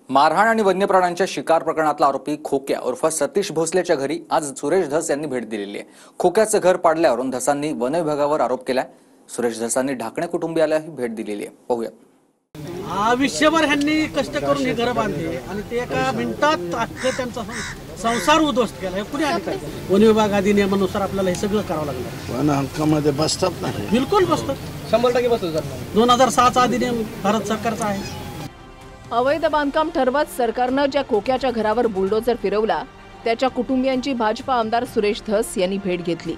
मारहाण आणि वन्य प्राण्यांच्या शिकार प्रकरणातला आरोपी खोक्या उर्फ सतीश भोसलेच्या घरी आज सुरेश धस यांनी भेट दिलेली आहे। खोक्याचं घर पाडल्यावरून धसांनी वन विभागावर आरोप केलाय। सुरेश धसांनी ढाकणे कुटुंबियालाही भेट दिलेली आहे। पाहूया। आयुष्यभर ह्यांनी कष्ट करून हे घर बांधले आणि ते एका मिनिटात अख्खं त्यांचा संसार उद्ध्वस्त केला। कुणी अधिकारी वन विभाग अधिनियमानुसार आपल्याला हे सगळं करावं लागलं। वन हक्कामध्ये बसतात नाही, बिलकुल बसतात, 100% बसतात। 2006चा अधिनियम भारत सरकारचा आहे। अवैध बांधकाम ठरवत सरकारनं ज्या खोक्याच्या घरावर बुलडोजर फिरवला त्याच्या कुटुंबियांची भाजपा आमदार सुरेश धस यांनी भेट घेतली।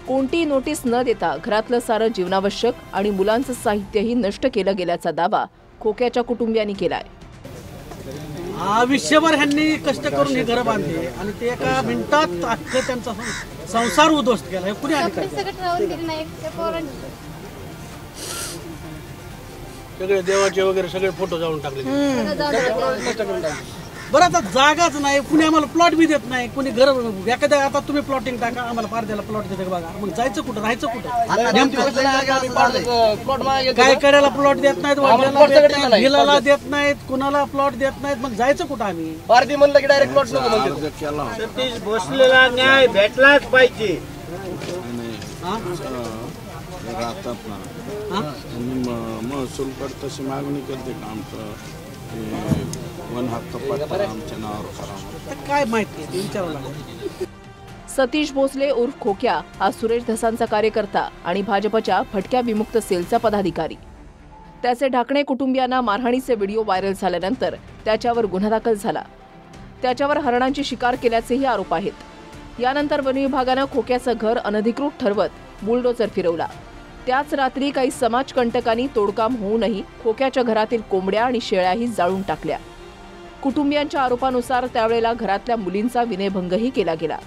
कोणती नोटीस न देता घरातलं सारं जीवनावश्यक आणि मुलांचं साहित्यही नष्ट केलं गेल्याचा दावा खोक्याच्या कुटुंबियांनी केलाय। आयुष्यभर ह्यांनी कष्ट करून हे घर बांधले आणि ते एका मिनिटात अख्खं त्यांचा संसार उद्ध्वस्त केला। कुणी अधिकारी सगळे देवाचे वगैरे सगळे फोटो जाऊन टाकले। बरं आता जागाच नाही, कुणी आम्हाला प्लॉट बी देत नाही, कुणी घर एखाद्या आता तुम्ही प्लॉटिंग टाका, आम्हाला पारद्याला प्लॉट देते बघा, मग जायचं कुठं, राहायचं कुठं? काय करायला प्लॉट देत नाहीत, हिलाला देत नाहीत, कुणाला प्लॉट देत नाहीत, मग जायचं कुठं आम्ही? पारदी म्हणलं की डायरेक्ट प्लॉट नको। सतीश भोसलेला न्याय भेटलाच पाहिजे। राहतात ना महसूल कर तशी मागणी करते का आमचं वन हक्क पट्टा आमच्या नावावर करा, काय माहिती आहे विचारावं लागेल। सतीश भोसले उर्फ खोक्या हा सुरेश धसांचा कार्यकर्ता आणि भाजपच्या भटक्या विमुक्त सेलचा पदाधिकारी। त्याचे ढाकणे कुटुंबियांना मारहाणीचे व्हिडिओ व्हायरल झाल्यानंतर त्याच्यावर गुन्हा दाखल झाला। त्याच्यावर हरणांची शिकार केल्याचेही आरोप आहेत। यानंतर वन विभागानं खोक्याचं घर अनधिकृत ठरवत बुलडोजर फिरवला। त्याच रात्री काही समाजकंटकांनी तोडकाम होऊनही खोक्याच्या घरातील कोंबड्या आणि शेळ्याही जाळून टाकल्या। कुटुंबियांच्या आरोपानुसार त्यावेळेला घरातल्या मुलींचा विनयभंगही केला गेला।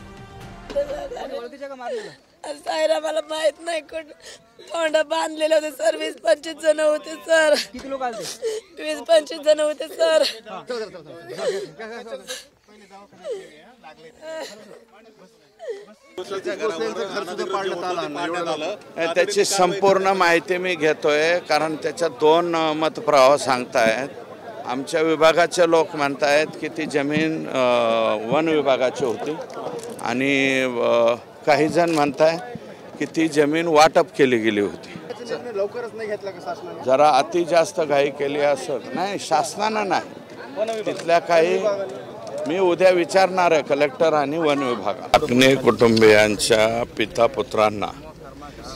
मला माहित नाही, तोंड बांधलेले होते सर, 20-25 जण होते सर। किती लोक आले? 20-25 जण होते सर। त्याची संपूर्ण माहिती मी घेतोय, कारण त्याच्या 2 मतप्रवाह सांगतायत। आमच्या विभागाचे लोक म्हणतायत की ती जमीन वन विभागाची होती आणि काही जण म्हणताय की ती जमीन वाटप केली गेली होती। लवकरच नाही घेतला का शासनाने? जरा अति जास्त घाई केली असं नाही, शासनानं नाही, तिथल्या काही मी उद्या विचारणार आहे कलेक्टर आणि वन विभाग। अग्नि कुटुंबियांच्या पिता पुत्रांना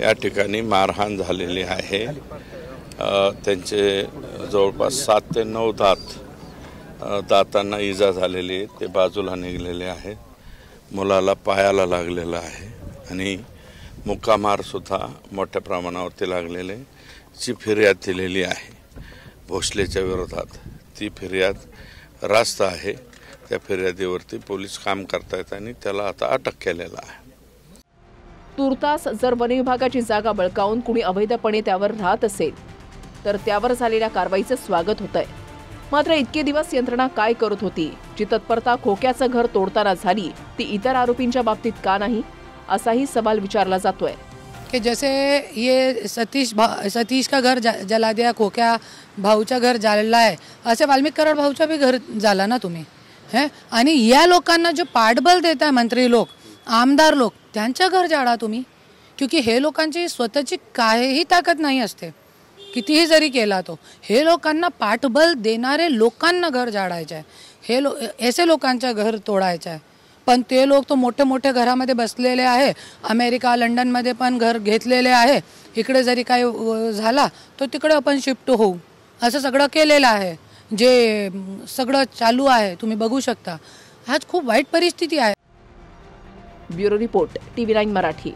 या ठिकाणी मारहाण झालेली आहे। त्यांचे जवळपास 7 ते 9 दातांना इजा झालेली आहे, ते बाजूला निघलेले आहेत। मुलाला पायाला लागलेला आहे आणि मुक्कामार सुद्धा मोठ्या प्रमाणावरती लागलेले ची फिर्याद दिलेली आहे भोसलेच्या विरोधात। ती फिर्याद रास्त आहे, त्या फिर्यादीवरती पोलीस काम करतायत आणि त्याला आता अटक केलेला आहे। तुर्तास जर वन विभागाची जागा बळकावून कुणी अवैधपणे त्यावर राहत असेल तर त्यावर झालेल्या कारवाईचं स्वागत होतंय। मात्र इतके दिवस यंत्रणा काय करत होती? जी तत्परता खोक्याचं घर तोडताना झाली ती इतर आरोपींच्या बाबतीत का नाही, असाही सवाल विचारला जातोय। कि जैसे ये सतीश का घर जला दिया, खोक्या भाऊचा घर जाळला आहे, असे वाल्मिक कराड भाऊचा भी घर झाला ना तुम्ही है। आणि या लोकांना जो पाठबळ देत आहे मंत्री लोक, आमदार लोक, त्यांचं घर जाळा तुम्ही, क्योंकि हे लोकांची स्वतःची काहीही ताकद नाही असते, कितीही जरी केला तो। हे लोकांना पाठबळ देणारे लोकांना घर जाळायचं आहे, ऐसे लोकांचं घर तोडायचं आहे। पण ते लोक तो मोठे मोठे घरामध्ये बसलेले आहे, अमेरिका लंडनमध्ये पण घर घेतलेले आहे। इकडे जरी काही झाला तो तिकडे आपण शिफ्ट होऊ असं सगळं केलेलं आहे। जे सगळं चालू आहे तुम्ही बघू शकता, आज खूप वाईट परिस्थिती आहे। Bureau report, TV9 Marathi.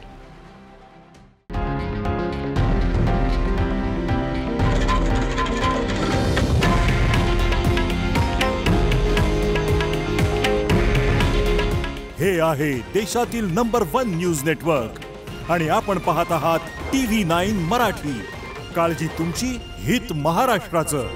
हे आहे देशातील नंबर 1 न्यूज नेटवर्क आणि आपण पाहत आहात TV9 मराठी। काळजी तुमची, हित महाराष्ट्राचं।